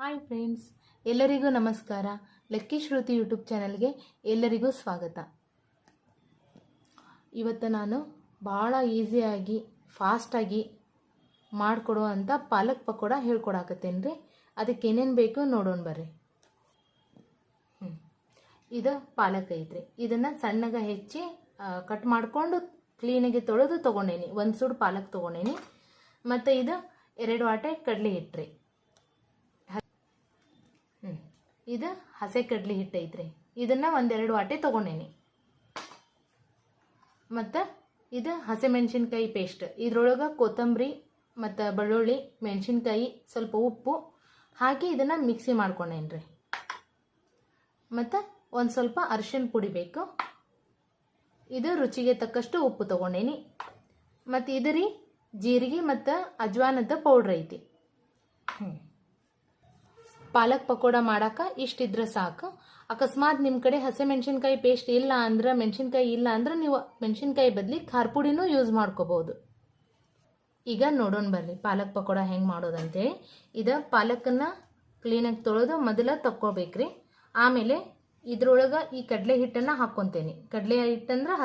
Hi friends, ಎಲ್ಲರಿಗೂ ನಮಸ್ಕಾರ. Lucky ಶ್ರುತಿ YouTube ಚಾನಲ್ಗೆ ಎಲ್ಲರಿಗೂ ಸ್ವಾಗತ. ಇವತ್ತು ನಾನು ಭಾಳ ಈಸಿಯಾಗಿ ಫಾಸ್ಟಾಗಿ ಮಾಡಿಕೊಡುವಂಥ ಪಾಲಕ್ ಪಕೋಡ ಹೇಳ್ಕೊಡಾಕತ್ತೇನೆ ರೀ. ಅದಕ್ಕೆ ಏನೇನು ಬೇಕು ನೋಡೋಣ ಬರ್ರಿ. ಇದು ಪಾಲಕ್ ಐತ್ರಿ. ಇದನ್ನು ಸಣ್ಣಗೆ ಹೆಚ್ಚಿ ಕಟ್ ಮಾಡಿಕೊಂಡು ಕ್ಲೀನಾಗಿ ತೊಳೆದು ತೊಗೊಂಡೇನಿ. ಒಂದು ಸುಡು ಪಾಲಕ್ ತೊಗೊಂಡೇನಿ. ಮತ್ತು ಇದು 2 ವಾಟೆ ಕಡಲೆ ಹಿಟ್ಟು. ಇದು ಹಸೆ ಕಡ್ಲಿ ಹಿಟ್ಟು ಐತ್ರಿ. ಇದನ್ನು 1-2 ವಾಟೆ ತೊಗೊಂಡೇನಿ. ಮತ್ತು ಇದು ಹಸಿಮೆಣ್ಸಿನ್ಕಾಯಿ ಪೇಸ್ಟ್. ಇದ್ರೊಳಗೆ ಕೊತ್ತಂಬರಿ ಮತ್ತು ಬೆಳ್ಳುಳ್ಳಿ, ಮೆಣಸಿನ್ಕಾಯಿ, ಸ್ವಲ್ಪ ಉಪ್ಪು ಹಾಕಿ ಇದನ್ನು ಮಿಕ್ಸಿ ಮಾಡ್ಕೊಂಡೇನಿ ರೀ. ಮತ್ತು ಒಂದು ಸ್ವಲ್ಪ ಅರಿಶಿನ ಪುಡಿ ಬೇಕು. ಇದು ರುಚಿಗೆ ತಕ್ಕಷ್ಟು ಉಪ್ಪು ತೊಗೊಂಡೇನಿ. ಮತ್ತು ಇದು ರೀ ಜೀರಿಗೆ ಮತ್ತು ಅಜ್ವಾನದ ಪೌಡ್ರ್ ಐತಿ. ಪಾಲಕ್ ಪಕೋಡ ಮಾಡೋಕೆ ಇಷ್ಟಿದ್ರೆ ಸಾಕು. ಅಕಸ್ಮಾತ್ ನಿಮ್ಮ ಕಡೆ ಹಸಿಮೆಣ್ಸಿನ್ಕಾಯಿ ಪೇಸ್ಟ್ ಇಲ್ಲ ಅಂದ್ರೆ, ಮೆಣಸಿನ್ಕಾಯಿ ಇಲ್ಲ ಅಂದ್ರೆ ನೀವು ಮೆಣಸಿನ್ಕಾಯಿ ಬದಲಿ ಖಾರ ಪುಡಿನೂ ಯೂಸ್ ಮಾಡ್ಕೋಬೋದು. ಈಗ ನೋಡೋಣ ಬರ್ರಿ ಪಾಲಕ್ ಪಕೋಡ ಹೆಂಗೆ ಮಾಡೋದಂತೇಳಿ. ಇದು ಪಾಲಕನ್ನು ಕ್ಲೀನಾಗಿ ತೊಳೆದು ಮೊದಲ ತಕ್ಕೋಬೇಕ್ರಿ. ಆಮೇಲೆ ಇದ್ರೊಳಗೆ ಈ ಕಡಲೆ ಹಿಟ್ಟನ್ನು ಹಾಕ್ಕೊತೇನೆ. ಕಡಲೆ ಹಿಟ್ಟಂದ್ರೆ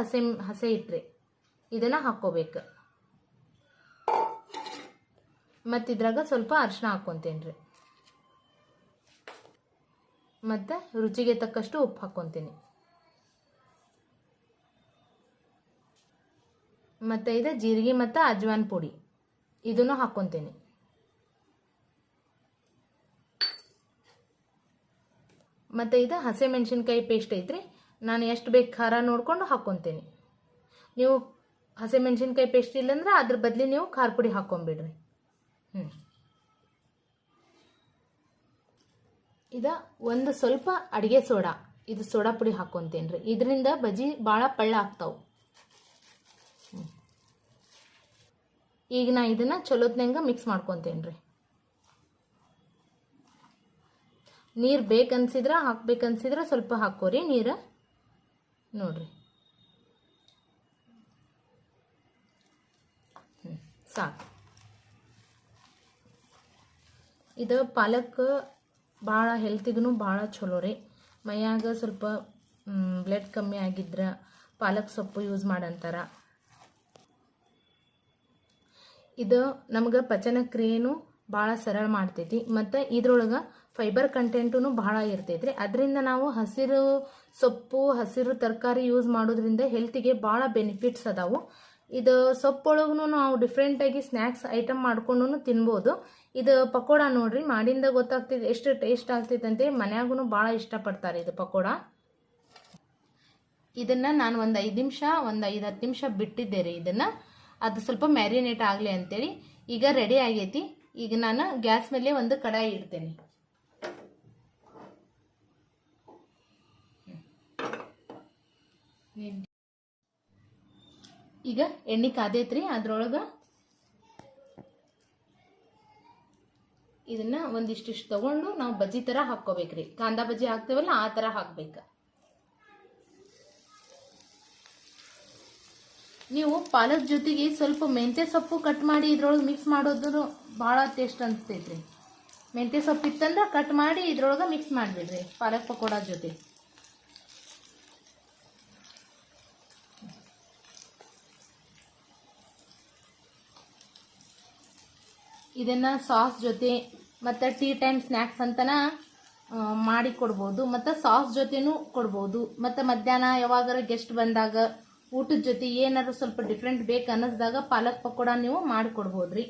ಹಸೆ ಹಿಟ್ರಿ. ಇದನ್ನು ಹಾಕ್ಕೋಬೇಕು. ಮತ್ತು ಇದ್ರಾಗ ಸ್ವಲ್ಪ ಅರಿಶಿನ ಹಾಕ್ಕೊತೇನೆ ರೀ. ಮತ್ತು ರುಚಿಗೆ ತಕ್ಕಷ್ಟು ಉಪ್ಪು ಹಾಕ್ಕೊತೀನಿ. ಮತ್ತು ಇದು ಜೀರಿಗೆ ಮತ್ತು ಅಜ್ವಾನ್ ಪುಡಿ ಇದನ್ನು ಹಾಕ್ಕೊತೀನಿ. ಮತ್ತು ಇದು ಹಸಿಮೆಣ್ಸಿನ್ಕಾಯಿ ಪೇಸ್ಟ್ ಐತ್ರಿ. ನಾನು ಎಷ್ಟು ಬೇಕು ಖಾರ ನೋಡ್ಕೊಂಡು ಹಾಕ್ಕೊತೀನಿ. ನೀವು ಹಸಿಮೆಣ್ಸಿನ್ಕಾಯಿ ಪೇಸ್ಟ್ ಇಲ್ಲಂದ್ರೆ ಅದ್ರ ಬದಲಿ ನೀವು ಖಾರ ಪುಡಿ ಹಾಕ್ಕೊಂಬಿಡ್ರಿ. ಇದು ಒಂದು ಸ್ವಲ್ಪ ಅಡುಗೆ ಸೋಡಾ, ಇದು ಸೋಡಾ ಪುಡಿ ಹಾಕ್ಕೊತೇನೆ ರೀ. ಇದರಿಂದ ಬಜ್ಜಿ ಭಾಳ ಪಳ್ಳ ಆಗ್ತಾವೆ. ಈಗ ನಾ ಇದನ್ನು ಚಲೋತ್ನಂಗೆ ಮಿಕ್ಸ್ ಮಾಡ್ಕೊತೇನೆ ರೀ. ನೀರು ಬೇಕನ್ಸಿದ್ರೆ ಹಾಕ್ಬೇಕನ್ಸಿದ್ರೆ ಸ್ವಲ್ಪ ಹಾಕೋರಿ ನೀರು. ನೋಡ್ರಿ ಸಾಕು. ಇದು ಪಾಲಕ್ ಭಾಳ ಹೆಲ್ತಿಗೂ ಭಾಳ ಚಲೋ ರೀ. ಮೈಯಾಗ ಸ್ವಲ್ಪ ಬ್ಲಡ್ ಕಮ್ಮಿ ಆಗಿದ್ರೆ ಪಾಲಕ್ ಸೊಪ್ಪು ಯೂಸ್ ಮಾಡಂತಾರ. ಇದು ನಮ್ಗೆ ಪಚನ ಕ್ರಿಯೆನೂ ಭಾಳ ಸರಳ ಮಾಡ್ತೈತಿ. ಮತ್ತು ಇದ್ರೊಳಗೆ ಫೈಬರ್ ಕಂಟೆಂಟೂ ಭಾಳ ಇರ್ತೈತ್ರಿ. ಅದರಿಂದ ನಾವು ಹಸಿರು ಸೊಪ್ಪು, ಹಸಿರು ತರಕಾರಿ ಯೂಸ್ ಮಾಡೋದ್ರಿಂದ ಹೆಲ್ತಿಗೆ ಭಾಳ ಬೆನಿಫಿಟ್ಸ್ ಅದಾವು. ಇದು ಸೊಪ್ಪೊಳಗೂ ನಾವು ಡಿಫ್ರೆಂಟಾಗಿ ಸ್ನ್ಯಾಕ್ಸ್ ಐಟಮ್ ಮಾಡ್ಕೊಂಡು ತಿನ್ಬೋದು. ಇದು ಪಕೋಡ ನೋಡ್ರಿ ಮಾಡಿಂದ ಗೊತ್ತಾಗ್ತೈತೆ ಎಷ್ಟು ಟೇಸ್ಟ್ ಆಗ್ತೈತೆ ಅಂತ. ಮನ್ಯಾಗೂ ಭಾಳ ಇಷ್ಟಪಡ್ತಾರೆ ಇದು ಪಕೋಡ. ಇದನ್ನು ನಾನು ಒಂದು 5-10 ನಿಮಿಷ ಬಿಟ್ಟಿದ್ದೆ ರೀ. ಇದನ್ನು ಅದು ಸ್ವಲ್ಪ ಮ್ಯಾರಿನೇಟ್ ಆಗಲಿ ಅಂತೇಳಿ. ಈಗ ರೆಡಿ ಆಗೈತಿ. ಈಗ ನಾನು ಗ್ಯಾಸ್ ಮೇಲೆ ಒಂದು ಕಡಾಯಿ ಇಡ್ತೇನೆ. ಈಗ ಎಣ್ಣೆ ಕಾದೈತ್ರಿ. ಅದ್ರೊಳಗೆ ಇದನ್ನ ಒಂದಿಷ್ಟು ತಗೊಂಡು ನಾವು ಬಜ್ಜಿ ಥರ ಹಾಕ್ಕೋಬೇಕ್ರಿ. ಕಾಂದಾ ಬಜ್ಜಿ ಹಾಕ್ತೇವಲ್ಲ ಆ ಥರ ಹಾಕ್ಬೇಕು. ನೀವು ಪಾಲಕ್ ಜೊತೆಗೆ ಸ್ವಲ್ಪ ಮೆಂತ್ಯ ಸೊಪ್ಪು ಕಟ್ ಮಾಡಿ ಇದ್ರೊಳಗೆ ಮಿಕ್ಸ್ ಮಾಡೋದು ಭಾಳ ಟೇಸ್ಟ್ ಅನಿಸ್ತೈತ್ರಿ. ಮೆಂತ್ಯ ಸೊಪ್ಪು ಇತ್ತಂದ್ರೆ ಕಟ್ ಮಾಡಿ ಇದ್ರೊಳಗೆ ಮಿಕ್ಸ್ ಮಾಡಿಬಿಡ್ರಿ ಪಾಲಕ್ ಪಕೋಡ ಜೊತೆ. ಇದನ್ನು ಸಾಸ್ ಜೊತೆ ಮತ್ತು ಟೀ ಟೈಮ್ ಸ್ನ್ಯಾಕ್ಸ್ ಅಂತನ ಮಾಡಿ ಕೊಡ್ಬೋದು. ಮತ್ತು ಸಾಸ್ ಜೊತೆನೂ ಕೊಡ್ಬೋದು. ಮತ್ತು ಮಧ್ಯಾಹ್ನ ಯಾವಾಗಾರ ಗೆಸ್ಟ್ ಬಂದಾಗ ಊಟದ ಜೊತೆ ಏನಾದ್ರು ಸ್ವಲ್ಪ ಡಿಫ್ರೆಂಟ್ ಬೇಕು ಅನ್ನಿಸ್ದಾಗ ಪಾಲಕ್ ಪಕೋಡ ನೀವು ಮಾಡಿಕೊಡ್ಬೋದ್ರಿ.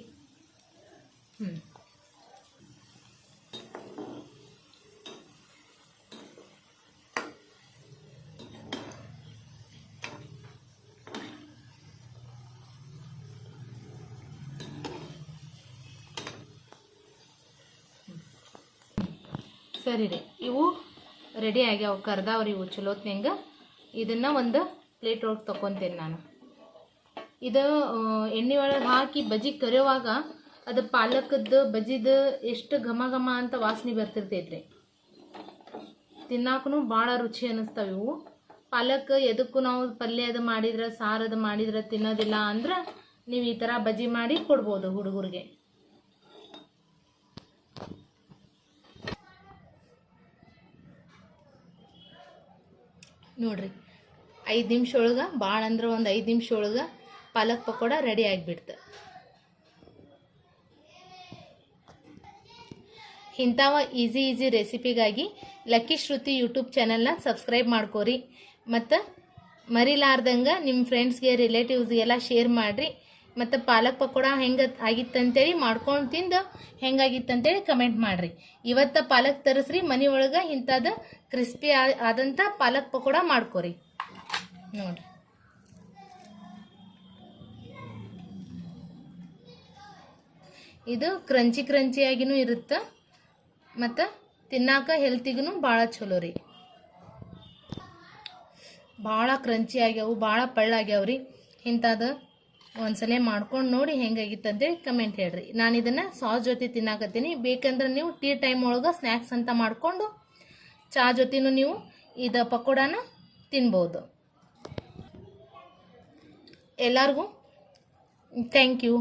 ಸರಿ ರೀ, ಇವು ರೆಡಿ ಆಗ್ಯಾವ, ಕರ್ದಾವ್ರಿ ಇವು ಚಲೋತ್ನಂಗೆ. ಇದನ್ನು ಒಂದು ಪ್ಲೇಟ್ ಒಳಗೆ ತೊಗೊತೇನೆ ನಾನು. ಇದು ಎಣ್ಣೆ ಒಳಗೆ ಹಾಕಿ ಬಜ್ಜಿ ಕರಿಯುವಾಗ ಅದು ಪಾಲಕದ್ದು ಬಜ್ಜಿದು ಎಷ್ಟು ಘಮ ಘಮ ಅಂತ ವಾಸನೆ ಬರ್ತಿರ್ತೈತ್ರಿ. ತಿನ್ನಾಕೂ ಭಾಳ ರುಚಿ ಅನ್ನಿಸ್ತಾವೆ ಇವು. ಪಾಲಕ್ ಎದಕ್ಕೂ ನಾವು ಪಲ್ಯ ಅದು ಮಾಡಿದ್ರೆ, ಸಾರದು ಮಾಡಿದ್ರೆ ತಿನ್ನೋದಿಲ್ಲ ಅಂದ್ರೆ ನೀವು ಈ ಥರ ಬಜ್ಜಿ ಮಾಡಿ ಕೊಡ್ಬೋದು ಹುಡುಗರಿಗೆ. ನೋಡ್ರಿ 5 ನಿಮಿಷ ಒಳಗೆ, ಭಾಳ ಅಂದ್ರೆ ಒಂದು 5 ನಿಮಿಷ ಒಳಗೆ ಪಾಲಕ್ ಪಕೋಡ ರೆಡಿ ಆಗಿಬಿಡ್ತು. ಇಂಥವ ಈಸಿ ರೆಸಿಪಿಗಾಗಿ ಲಕ್ಕಿ ಶ್ರುತಿ ಯೂಟ್ಯೂಬ್ ಚಾನಲ್ನ ಸಬ್ಸ್ಕ್ರೈಬ್ ಮಾಡ್ಕೋರಿ. ಮತ್ತು ಮರಿಲಾರ್ದಂಗೆ ನಿಮ್ಮ ಫ್ರೆಂಡ್ಸ್ಗೆ, ರಿಲೇಟಿವ್ಸ್ಗೆಲ್ಲ ಶೇರ್ ಮಾಡಿರಿ. ಮತ್ತು ಪಾಲಕ್ ಪಕೋಡ ಹೆಂಗೆ ಆಗಿತ್ತಂತೇಳಿ ಮಾಡ್ಕೊಂಡು ತಿಂದು ಹೆಂಗಾಗಿತ್ತಂತೇಳಿ ಕಮೆಂಟ್ ಮಾಡಿರಿ. ಇವತ್ತು ಪಾಲಕ್ ತರಿಸ್ರಿ, ಮನೆ ಒಳಗೆ ಇಂಥದ್ದು ಕ್ರಿಸ್ಪಿ ಆದಂಥ ಪಾಲಕ್ ಪಕೋಡ ಮಾಡ್ಕೋರಿ. ನೋಡಿರಿ, ಇದು ಕ್ರಂಚಿಯಾಗಿನೂ ಇರುತ್ತೆ ಮತ್ತು ತಿನ್ನಾಕ ಹೆಲ್ತಿಗೂ ಭಾಳ ಚಲೋ ರೀ. ಭಾಳ ಕ್ರಂಚಿ ಆಗ್ಯಾವು, ಭಾಳ ಪಳ್ಳಾಗ್ಯಾವ್ರಿ. ಇಂಥದ್ದು ಒಂದ್ಸಲ ಮಾಡ್ಕೊಂಡು ನೋಡಿ ಹೆಂಗಾಗಿತ್ತಂತೇಳಿ ಕಮೆಂಟ್ ಹೇಳ್ರಿ. ನಾನು ಇದನ್ನು ಸಾಸ್ ಜೊತೆ ತಿನ್ನಾಕತ್ತೀನಿ. ಬೇಕಂದ್ರೆ ನೀವು ಟೀ ಟೈಮ್ ಒಳಗೆ ಸ್ನ್ಯಾಕ್ಸ್ ಅಂತ ಮಾಡಿಕೊಂಡು ಚಹಾ ಜೊತೆನೂ ನೀವು ಇದು ಪಕೋಡಾನ ತಿನ್ಬೋದು. ಎಲ್ಲರಿಗೂ ಥ್ಯಾಂಕ್ ಯು.